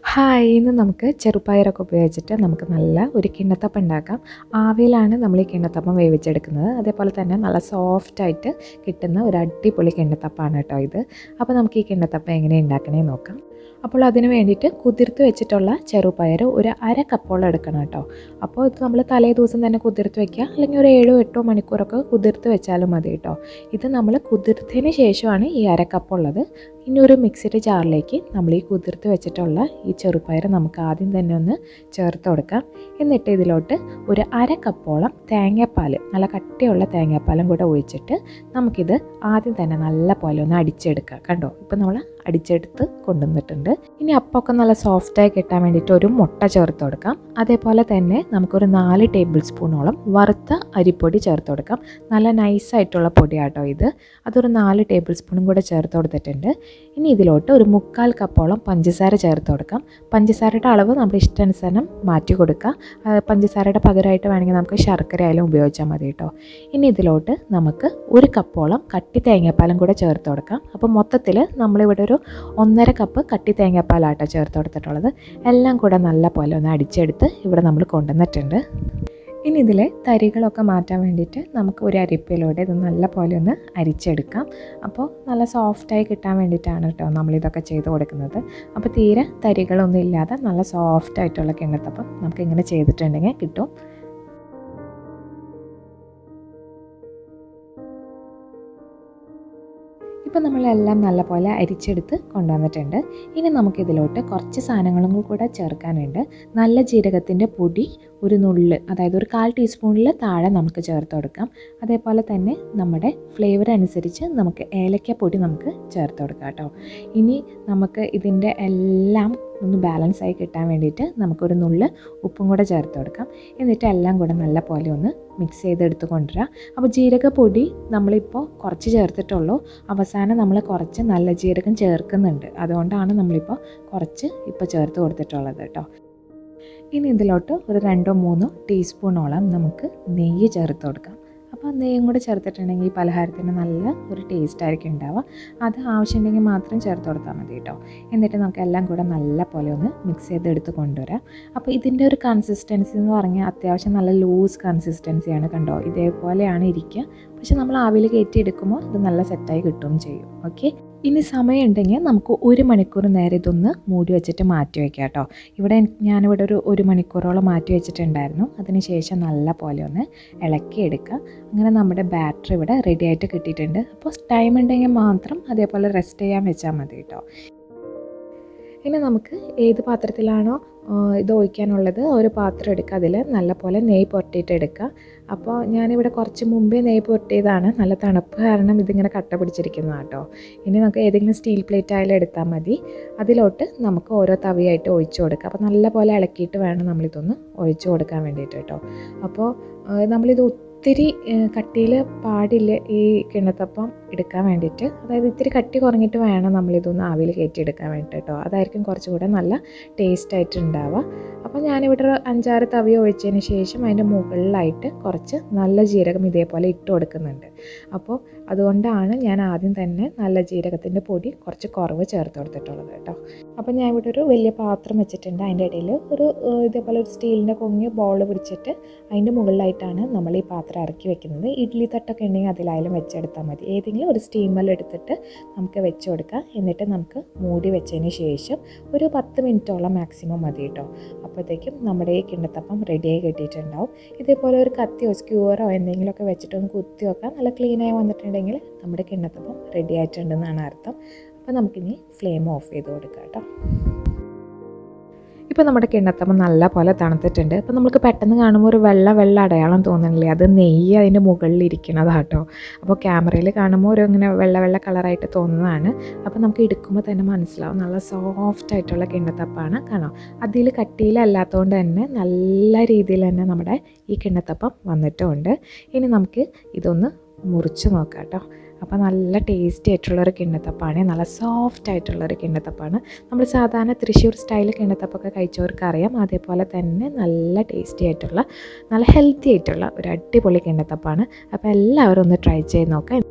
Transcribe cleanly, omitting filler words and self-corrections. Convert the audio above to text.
Hi, ഇന്ന് നമുക്ക് ചെറുപയറൊക്കെ ഉപയോഗിച്ചിട്ട് നമുക്ക് നല്ല ഒരു കിണ്ണത്തപ്പം ഉണ്ടാക്കാം. ആവിയിലാണ് നമ്മൾ ഈ കിണ്ണത്തപ്പം വേവിച്ചെടുക്കുന്നത്. അതേപോലെ തന്നെ നല്ല സോഫ്റ്റായിട്ട് കിട്ടുന്ന ഒരു അടിപൊളി കിണ്ണത്തപ്പമാണ് കേട്ടോ ഇത്. അപ്പോൾ നമുക്ക് ഈ കിണ്ണത്തപ്പം എങ്ങനെ ഉണ്ടാക്കണേ നോക്കാം. അപ്പോൾ അതിന് വേണ്ടിയിട്ട് കുതിർത്ത് വെച്ചിട്ടുള്ള ചെറുപയർ ഒരു അര കപ്പോളം എടുക്കണം കേട്ടോ. അപ്പോൾ ഇത് നമ്മൾ തലേ ദിവസം തന്നെ കുതിർത്ത് വെക്കുക, അല്ലെങ്കിൽ ഒരു 7-8 മണിക്കൂറൊക്കെ കുതിർത്ത് വെച്ചാലും മതി കേട്ടോ. ഇത് നമ്മൾ കുതിർത്തതിന് ശേഷമാണ് ഈ അര കപ്പുള്ളത്. ഇനി ഒരു മിക്സിയുടെ ജാറിലേക്ക് നമ്മൾ ഈ കുതിർത്ത് വെച്ചിട്ടുള്ള ഈ ചെറുപയർ നമുക്ക് ആദ്യം തന്നെ ഒന്ന് ചേർത്ത് കൊടുക്കാം. എന്നിട്ട് ഇതിലോട്ട് ഒരു അര കപ്പോളം തേങ്ങാപ്പാൽ, നല്ല കട്ടിയുള്ള തേങ്ങാപ്പാലും കൂടെ ഒഴിച്ചിട്ട് നമുക്കിത് ആദ്യം തന്നെ നല്ല പോലെ ഒന്ന് അടിച്ചെടുക്കാം. കണ്ടോ, ഇപ്പം നമ്മൾ അടിച്ചെടുത്ത് കൊണ്ടുവന്നിട്ടുണ്ട്. ഇനി അപ്പമൊക്കെ നല്ല സോഫ്റ്റായി കിട്ടാൻ വേണ്ടിയിട്ട് ഒരു മുട്ട ചേർത്ത് കൊടുക്കാം. അതേപോലെ തന്നെ നമുക്കൊരു 4 ടേബിൾ സ്പൂണോളം വറുത്ത അരിപ്പൊടി ചേർത്ത് കൊടുക്കാം. നല്ല നൈസായിട്ടുള്ള പൊടിയാട്ടോ ഇത്. അതൊരു 4 ടേബിൾ സ്പൂണും കൂടെ ചേർത്ത് കൊടുത്തിട്ടുണ്ട്. ഇനി ഇതിലോട്ട് ഒരു 1/4 കപ്പോളം പഞ്ചസാര ചേർത്ത് കൊടുക്കാം. പഞ്ചസാരയുടെ അളവ് നമ്മുടെ ഇഷ്ടാനുസരണം മാറ്റി കൊടുക്കുക. പഞ്ചസാരയുടെ പകരമായിട്ട് വേണമെങ്കിൽ നമുക്ക് ശർക്കര ആയാലും ഉപയോഗിച്ചാൽ മതി കേട്ടോ. ഇനി ഇതിലോട്ട് നമുക്ക് 1 കപ്പോളം കട്ടി തേങ്ങാപ്പാലും കൂടെ ചേർത്ത് കൊടുക്കാം. അപ്പോൾ മൊത്തത്തിൽ നമ്മളിവിടെ ഒരു 1.5 കപ്പ് കട്ടി തേങ്ങാപ്പാലാട്ടോ ചേർത്ത് കൊടുത്തിട്ടുള്ളത്. എല്ലാം കൂടെ നല്ല പോലെ ഒന്ന് അടിച്ചെടുത്ത് ഇവിടെ നമ്മൾ കൊണ്ടുവന്നിട്ടുണ്ട്. ഇനി ഇതിലെ തരികളൊക്കെ മാറ്റാൻ വേണ്ടിയിട്ട് നമുക്ക് ഒരു അരിപ്പയിലൂടെ ഇത് നല്ല പോലെ ഒന്ന് അരിച്ചെടുക്കാം. അപ്പോൾ നല്ല സോഫ്റ്റായി കിട്ടാൻ വേണ്ടിയിട്ടാണ് കേട്ടോ നമ്മളിതൊക്കെ ചെയ്ത് കൊടുക്കുന്നത്. അപ്പോൾ തീരെ തരികളൊന്നും ഇല്ലാതെ നല്ല സോഫ്റ്റായിട്ടുള്ള കിണ്ണത്തപ്പം നമുക്കിങ്ങനെ ചെയ്തിട്ടുണ്ടെങ്കിൽ കിട്ടും. ഇപ്പോൾ നമ്മളെല്ലാം നല്ലപോലെ അരിച്ചെടുത്ത് കൊണ്ടുവന്നിട്ടുണ്ട്. ഇനി നമുക്കിതിലോട്ട് കുറച്ച് സാധനങ്ങളും കൂടെ ചേർക്കാനുണ്ട്. നല്ല ജീരകത്തിൻ്റെ പൊടി ഒരു നുള്ള്, അതായത് ഒരു 1/4 ടീസ്പൂണിൽ താഴെ നമുക്ക് ചേർത്ത് കൊടുക്കാം. അതേപോലെ തന്നെ നമ്മുടെ ഫ്ലേവർ അനുസരിച്ച് നമുക്ക് ഏലക്കപ്പൊടി നമുക്ക് ചേർത്ത് കൊടുക്കാം കേട്ടോ. ഇനി നമുക്ക് ഇതിൻ്റെ എല്ലാം ഒന്ന് ബാലൻസായി കിട്ടാൻ വേണ്ടിയിട്ട് നമുക്കൊരു നുള്ള് ഉപ്പും കൂടെ ചേർത്ത് കൊടുക്കാം. എന്നിട്ട് എല്ലാം കൂടെ നല്ല പോലെ ഒന്ന് മിക്സ് ചെയ്തെടുത്ത് കൊണ്ടുവരാം. അപ്പോൾ ജീരകപ്പൊടി നമ്മളിപ്പോൾ കുറച്ച് ചേർത്തിട്ടുള്ളൂ. അവസാനം നമ്മൾ കുറച്ച് നല്ല ജീരകം ചേർക്കുന്നുണ്ട്. അതുകൊണ്ടാണ് നമ്മളിപ്പോൾ കുറച്ച് ഇപ്പോൾ ചേർത്ത് കൊടുത്തിട്ടുള്ളത് കേട്ടോ. ഇനി ഇതിലോട്ട് ഒരു 2-3 ടീസ്പൂണോളം നമുക്ക് നെയ്യ് ചേർത്ത് കൊടുക്കാം. അപ്പോൾ നെയ്യും കൂടെ ചേർത്തിട്ടുണ്ടെങ്കിൽ ഈ പലഹാരത്തിന് നല്ല ഒരു ടേസ്റ്റ് ആയിരിക്കും ഉണ്ടാവുക. അത് ആവശ്യമുണ്ടെങ്കിൽ മാത്രം ചേർത്ത് കൊടുത്താൽ മതി കേട്ടോ. എന്നിട്ട് നമുക്ക് എല്ലാം കൂടെ നല്ല പോലെ ഒന്ന് മിക്സ് ചെയ്തെടുത്ത് കൊണ്ടുവരാം. അപ്പോൾ ഇതിൻ്റെ ഒരു കൺസിസ്റ്റൻസി എന്ന് പറഞ്ഞാൽ അത്യാവശ്യം നല്ല ലൂസ് കൺസിസ്റ്റൻസിയാണ്. കണ്ടോ, ഇതേപോലെയാണ് ഇരിക്കുക. പക്ഷെ നമ്മൾ ആവിയിൽ കയറ്റി എടുക്കുമ്പോൾ ഇത് നല്ല സെറ്റായി കിട്ടുകയും ചെയ്യും. ഓക്കെ, ഇനി സമയമുണ്ടെങ്കിൽ നമുക്ക് 1 മണിക്കൂർ നേരം ഇതൊന്ന് മൂടി വെച്ചിട്ട് മാറ്റി വയ്ക്കാം കേട്ടോ. ഞാനിവിടെ ഒരു 1 മണിക്കൂറോളം മാറ്റി വെച്ചിട്ടുണ്ടായിരുന്നു. അതിന് ശേഷം നല്ല പോലെ ഒന്ന് ഇളക്കിയെടുക്കുക. അങ്ങനെ നമ്മുടെ ബാറ്റർ ഇവിടെ റെഡി ആയിട്ട് കിട്ടിയിട്ടുണ്ട്. അപ്പോൾ ടൈം ഉണ്ടെങ്കിൽ മാത്രം അതേപോലെ റെസ്റ്റ് ചെയ്യാൻ വെച്ചാൽ മതി കേട്ടോ. ഇനി നമുക്ക് ഏത് പാത്രത്തിലാണോ ഇത് ഒഴിക്കാനുള്ളത് ഒരു പാത്രം എടുക്കുക. അതിൽ നല്ല പോലെ നെയ്യ് പുരട്ടിയിട്ട് എടുക്കുക. അപ്പോൾ ഞാനിവിടെ കുറച്ച് മുമ്പേ നെയ്യ് പുരട്ടിയതാണ്. നല്ല തണുപ്പ് കാരണം ഇതിങ്ങനെ കട്ട പിടിച്ചിരിക്കുന്നതാണ് കേട്ടോ. ഇനി നമുക്ക് ഏതെങ്കിലും സ്റ്റീൽ പ്ലേറ്റ് ആയാലും എടുത്താൽ മതി. അതിലോട്ട് നമുക്ക് ഓരോ തവിയായിട്ട് ഒഴിച്ചു കൊടുക്കുക. അപ്പോൾ നല്ല പോലെ ഇളക്കിയിട്ട് വേണം നമ്മളിതൊന്ന് ഒഴിച്ചു കൊടുക്കാൻ വേണ്ടിയിട്ട് കേട്ടോ. അപ്പോൾ നമ്മളിത് ഒത്തിരി കട്ടിയിൽ പാടില്ല ഈ കിണ്ണത്തപ്പം എടുക്കാൻ വേണ്ടിയിട്ട്. അതായത് ഇത്തിരി കട്ടി കുറഞ്ഞിട്ട് വേണം നമ്മളിതൊന്ന് ആവിയിൽ കയറ്റി എടുക്കാൻ വേണ്ടിയിട്ട് കേട്ടോ. അതായിരിക്കും കുറച്ചുകൂടെ നല്ല ടേസ്റ്റായിട്ട് ഉണ്ടാവുക. അപ്പോൾ ഞാനിവിടെ ഒരു 5-6 തവി ഒഴിച്ചതിന് ശേഷം അതിൻ്റെ മുകളിലായിട്ട് കുറച്ച് നല്ല ജീരകം ഇതേപോലെ ഇട്ട് കൊടുക്കുന്നുണ്ട്. അപ്പോൾ അതുകൊണ്ടാണ് ഞാൻ ആദ്യം തന്നെ നല്ല ജീരകത്തിൻ്റെ പൊടി കുറച്ച് കുറവ് ചേർത്ത് കൊടുത്തിട്ടുള്ളത് കേട്ടോ. അപ്പോൾ ഞാൻ ഇവിടെ ഒരു വലിയ പാത്രം വെച്ചിട്ടുണ്ട്. അതിൻ്റെ ഇടയിൽ ഒരു ഇതേപോലെ ഒരു സ്റ്റീലിൻ്റെ കൊങ്ങ് ബോൾ പിടിച്ചിട്ട് അതിൻ്റെ മുകളിലായിട്ടാണ് നമ്മൾ ഈ പാത്രം ഇറക്കി വെക്കുന്നത്. ഇഡ്ഡലി തട്ടൊക്കെ ഉണ്ടെങ്കിൽ അതിലായാലും വെച്ചെടുത്താൽ മതി. ഏതെങ്കിലും ഒരു സ്റ്റീമർ എടുത്തിട്ട് നമുക്ക് വെച്ച് കൊടുക്കാം. എന്നിട്ട് നമുക്ക് മൂടി വെച്ചതിന് ശേഷം ഒരു 10 മിനിറ്റോളം മാക്സിമം മതി കേട്ടോ. അപ്പോഴത്തേക്കും നമ്മുടെ ഈ കിണ്ണത്തപ്പം റെഡിയായി കിട്ടിയിട്ടുണ്ടാവും. ഇതേപോലെ ഒരു കത്തിയോ സ്ക്യൂവറോ എന്തെങ്കിലുമൊക്കെ വെച്ചിട്ടൊന്ന് കുത്തി വെക്കാം. നല്ല ക്ലീനായി വന്നിട്ടുണ്ടെങ്കിൽ നമ്മുടെ കിണ്ണത്തപ്പം റെഡി ആയിട്ടുണ്ടെന്നാണ് അർത്ഥം. അപ്പോൾ നമുക്കിനി ഫ്ലെയിം ഓഫ് ചെയ്ത് കൊടുക്കാം കേട്ടോ. ഇപ്പോൾ നമ്മുടെ കിണ്ണത്തപ്പം നല്ല പോലെ തണുത്തിട്ടുണ്ട്. അപ്പോൾ നമുക്ക് പെട്ടെന്ന് കാണുമ്പോൾ ഒരു വെള്ള അടയാളം തോന്നണില്ലേ, അത് നെയ്യ് അതിൻ്റെ മുകളിൽ ഇരിക്കണതാണ് കേട്ടോ. അപ്പോൾ ക്യാമറയിൽ കാണുമ്പോൾ ഒരു ഇങ്ങനെ വെള്ള കളറായിട്ട് തോന്നുന്നതാണ്. അപ്പോൾ നമുക്ക് എടുക്കുമ്പോൾ തന്നെ മനസ്സിലാവും നല്ല സോഫ്റ്റായിട്ടുള്ള കിണ്ണത്തപ്പമാണ്. കാണാം, അതിൽ കട്ടിയിലല്ലാത്തതുകൊണ്ട് തന്നെ നല്ല രീതിയിൽ തന്നെ നമ്മുടെ ഈ കിണ്ണത്തപ്പം വന്നിട്ടുമുണ്ട്. ഇനി നമുക്ക് ഇതൊന്ന് മുറിച്ച് നോക്കാം കേട്ടോ. അപ്പോൾ നല്ല ടേസ്റ്റി ആയിട്ടുള്ളൊരു കിണ്ണത്തപ്പാണ്, നല്ല സോഫ്റ്റ് ആയിട്ടുള്ളൊരു കിണ്ണത്തപ്പാണ്. നമ്മൾ സാധാരണ തൃശ്ശൂർ സ്റ്റൈൽ കിണ്ണത്തപ്പൊക്കെ കഴിച്ചവർക്ക് അറിയാം. അതേപോലെ തന്നെ നല്ല ടേസ്റ്റി ആയിട്ടുള്ള നല്ല ഹെൽത്തി ആയിട്ടുള്ള ഒരു അടിപൊളി കിണ്ണത്തപ്പാണ്. അപ്പോൾ എല്ലാവരും ഒന്ന് ട്രൈ ചെയ്ത് നോക്കാം.